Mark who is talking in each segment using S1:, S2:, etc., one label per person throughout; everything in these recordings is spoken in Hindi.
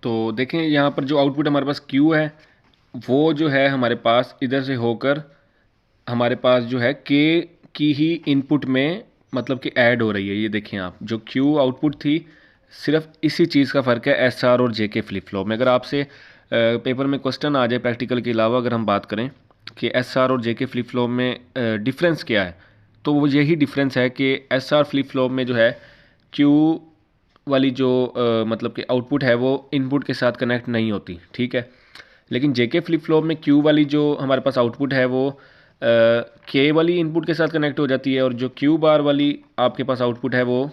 S1: तो देखें यहाँ पर जो आउटपुट हमारे पास Q है वो जो है हमारे पास इधर से होकर हमारे पास जो है K की ही इनपुट में मतलब कि ऐड हो रही है। ये देखें आप, जो Q आउटपुट थी सिर्फ इसी चीज़ का फ़र्क है SR और JK फ्लिप फ्लॉप में। अगर आपसे पेपर में क्वेश्चन आ जाए प्रैक्टिकल के अलावा, अगर हम बात करें कि SR और JK फ्लिप फ्लॉप में डिफरेंस क्या है, तो वो यही डिफरेंस है कि SR फ्लिप फ्लॉप में जो है Q वाली जो मतलब कि आउटपुट है वो इनपुट के साथ कनेक्ट नहीं होती, ठीक है। लेकिन JK फ्लिप फ्लॉप में Q वाली जो हमारे पास आउटपुट है वो K वाली इनपुट के साथ कनेक्ट हो जाती है, और जो Q बार वाली आपके पास आउटपुट है वो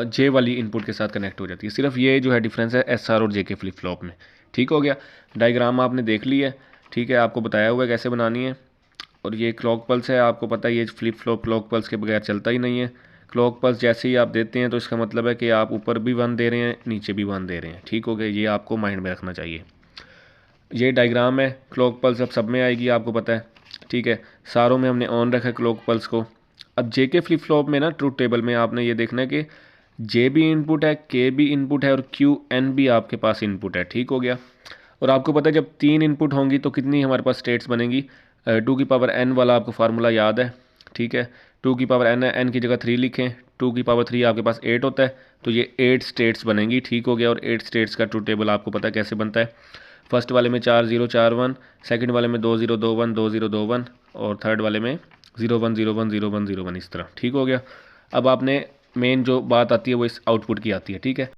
S1: J वाली इनपुट के साथ कनेक्ट हो जाती है। सिर्फ ये जो है डिफरेंस है SR और JK फ्लिप फ्लॉप में। ठीक हो गया, डायग्राम आपने देख ली है, ठीक है, आपको बताया हुआ है कैसे बनानी है। और ये क्लॉक पल्स है, आपको पता है ये फ्लिप फ्लॉप क्लॉक पल्स के बगैर चलता ही नहीं है। क्लॉक पल्स जैसे ही आप देते हैं तो इसका मतलब है कि आप ऊपर भी 1 दे रहे हैं, नीचे भी 1 दे रहे हैं। ठीक हो गया, ये आपको माइंड में रखना चाहिए। ये डायग्राम है, क्लॉक पल्स अब सब में आएगी, आपको पता है, ठीक है। सारों में हमने ऑन रखा है क्लॉक पल्स को। अब JK फ्लिप फ्लॉप में ना ट्रूथ टेबल में आपने ये देखना है कि J भी इनपुट है, K भी इनपुट है और QN भी आपके पास इनपुट है। ठीक हो गया। और आपको पता है जब 3 इनपुट होंगी तो कितनी हमारे पास स्टेट्स बनेंगी। 2 की पावर n वाला आपको फार्मूला याद है, ठीक है। 2 की पावर n है, n की जगह 3 लिखें, 2 की पावर 3 आपके पास 8 होता है, तो ये 8 स्टेट्स बनेंगी। ठीक हो गया। और 8 स्टेट्स का ट्रूथ टेबल आपको पता है कैसे बनता है। फर्स्ट वाले में 4 0 4 1, सेकंड वाले में 2 0 2 1 2 0 2 1, और थर्ड वाले में 0 1 0 1 0 1 0 1, इस तरह। ठीक हो गया। अब आपने मेन जो बात आती है वो इस आउटपुट की आती है, ठीक है।